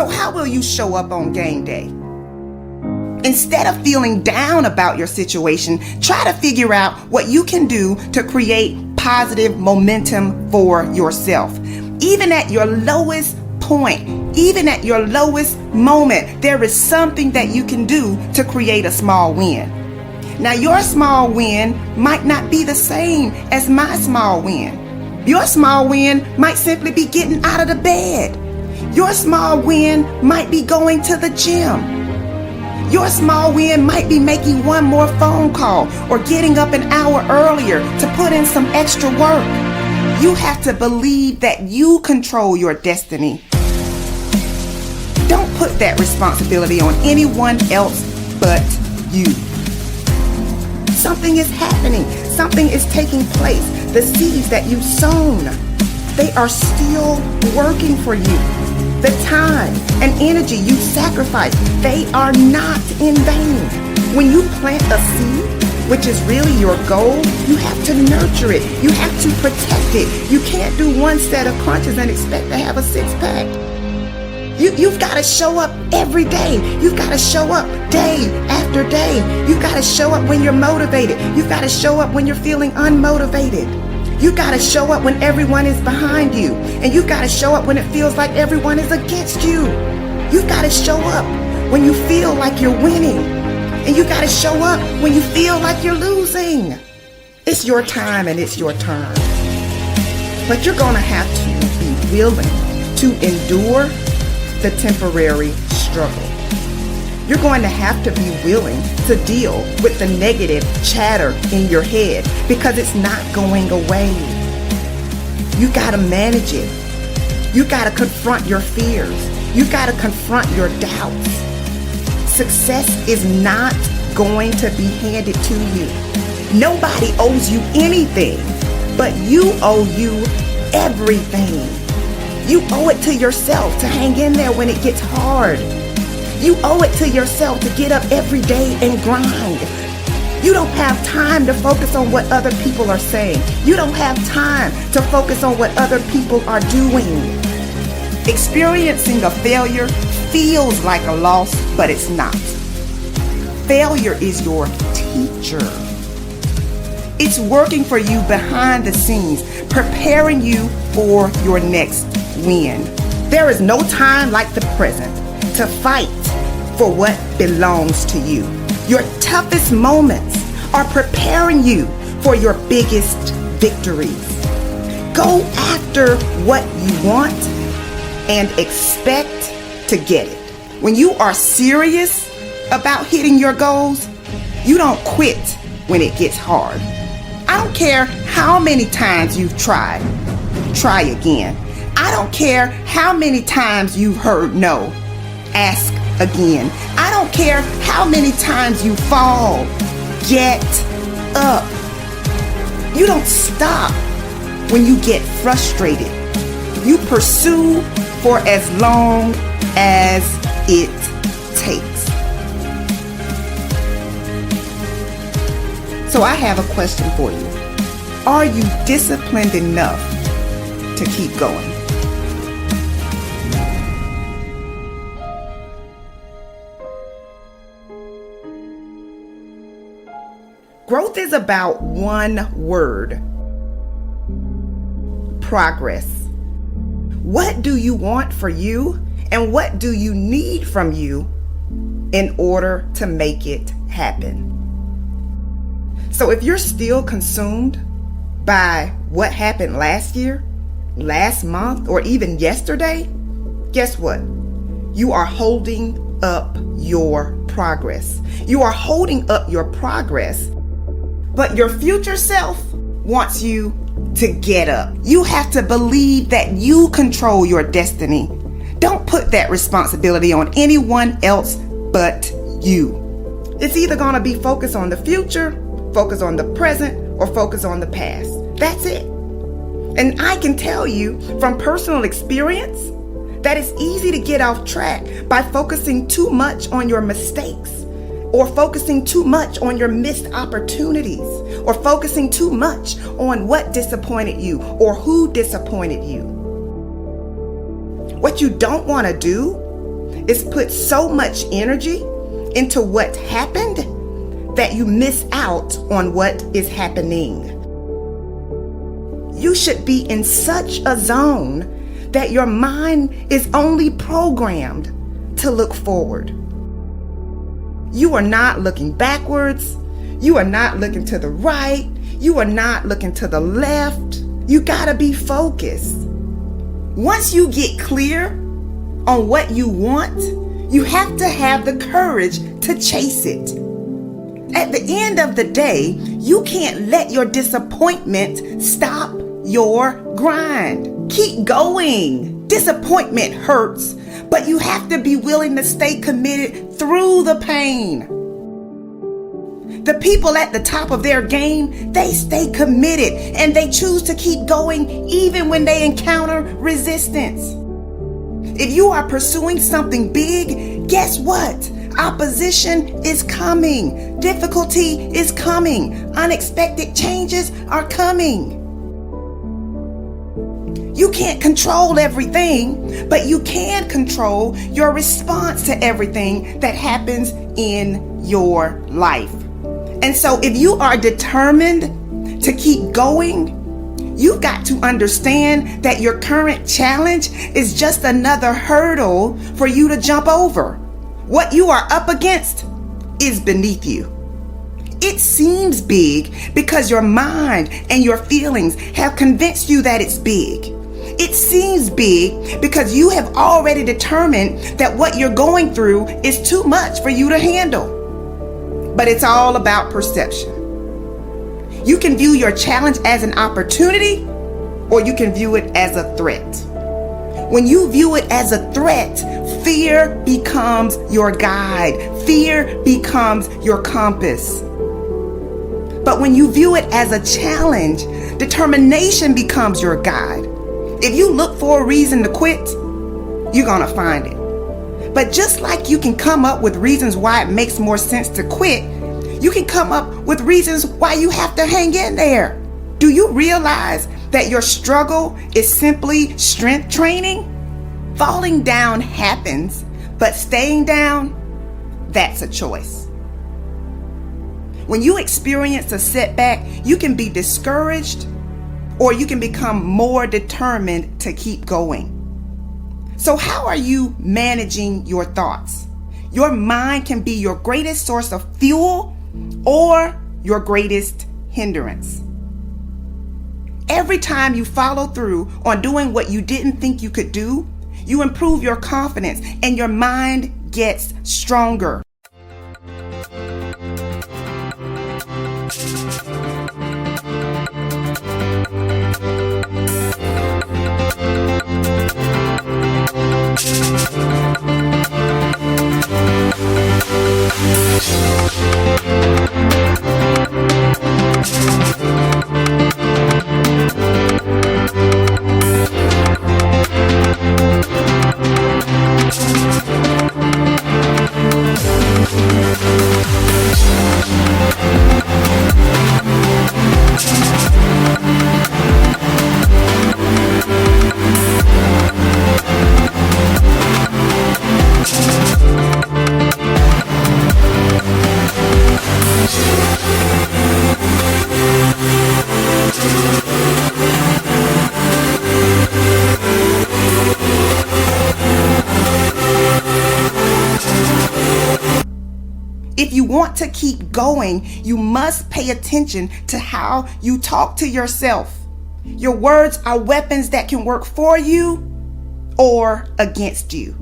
So how will you show up on game day? Instead of feeling down about your situation, try to figure out what you can do to create positive momentum for yourself. Even at your lowest point, even at your lowest moment, there is something that you can do to create a small win. Now, your small win might not be the same as my small win. Your small win might simply be getting out of the bed. Your small win might be going to the gym. Your small win might be making one more phone call or getting up an hour earlier to put in some extra work. You have to believe that you control your destiny. Don't put that responsibility on anyone else but you. Something is happening. Something is taking place. The seeds that you've sown, they are still working for you. The time and energy you sacrifice, they are not in vain. When you plant a seed, which is really your goal, you have to nurture it. You have to protect it. You can't do one set of crunches and expect to have a six-pack. You've got to show up every day. You've got to show up day after day. You've got to show up when you're motivated. You've got to show up when you're feeling unmotivated. You've got to show up when everyone is behind you. And you've got to show up when it feels like everyone is against you. You've got to show up when you feel like you're winning. And you've got to show up when you feel like you're losing. It's your time and it's your turn. But you're going to have to be willing to endure the temporary struggle. You're going to have to be willing to deal with the negative chatter in your head because it's not going away. You got to manage it. You got to confront your fears. You got to confront your doubts. Success is not going to be handed to you. Nobody owes you anything, but you owe you everything. You owe it to yourself to hang in there when it gets hard. You owe it to yourself to get up every day and grind. You don't have time to focus on what other people are saying. You don't have time to focus on what other people are doing. Experiencing a failure feels like a loss, but it's not. Failure is your teacher. It's working for you behind the scenes, preparing you for your next win. There is no time like the present to fight for what belongs to you. Your toughest moments are preparing you for your biggest victories. Go after what you want and expect to get it. When you are serious about hitting your goals, you don't quit when it gets hard. I don't care how many times you've tried. Try again. I don't care how many times you've heard no. Ask again. I don't care how many times you fall. Get up. You don't stop when you get frustrated. You pursue for as long as it takes. So I have a question for you. Are you disciplined enough to keep going? Growth is about one word: progress. What do you want for you, and what do you need from you in order to make it happen? So if you're still consumed by what happened last year, last month, or even yesterday, guess what? You are holding up your progress. You are holding up your progress, but your future self wants you to get up. You have to believe that you control your destiny. Don't put that responsibility on anyone else but you. It's either going to be focused on the future, focus on the present, or focus on the past. That's it. And I can tell you from personal experience that it's easy to get off track by focusing too much on your mistakes, or focusing too much on your missed opportunities, or focusing too much on what disappointed you or who disappointed you. What you don't want to do is put so much energy into what happened that you miss out on what is happening. You should be in such a zone that your mind is only programmed to look forward. You are not looking backwards. You are not looking to the right. You are not looking to the left. You gotta be focused. Once you get clear on what you want, you have to have the courage to chase it. At the end of the day, you can't let your disappointment stop your grind. Keep going. Disappointment hurts, but you have to be willing to stay committed through the pain. The people at the top of their game, they stay committed and they choose to keep going even when they encounter resistance. If you are pursuing something big, guess what? Opposition is coming. Difficulty is coming. Unexpected changes are coming. You can't control everything, but you can control your response to everything that happens in your life. And so if you are determined to keep going, you've got to understand that your current challenge is just another hurdle for you to jump over. What you are up against is beneath you. It seems big because your mind and your feelings have convinced you that it's big. It seems big because you have already determined that what you're going through is too much for you to handle. But it's all about perception. You can view your challenge as an opportunity, or you can view it as a threat. When you view it as a threat, fear becomes your guide. Fear becomes your compass. But when you view it as a challenge, determination becomes your guide. If you look for a reason to quit, you're gonna find it. But just like you can come up with reasons why it makes more sense to quit, you can come up with reasons why you have to hang in there. Do you realize that your struggle is simply strength training? Falling down happens, but staying down, that's a choice. When you experience a setback, you can be discouraged or you can become more determined to keep going. So how are you managing your thoughts? Your mind can be your greatest source of fuel or your greatest hindrance. Every time you follow through on doing what you didn't think you could do, you improve your confidence and your mind gets stronger. If you want to keep going, you must pay attention to how you talk to yourself. Your words are weapons that can work for you or against you.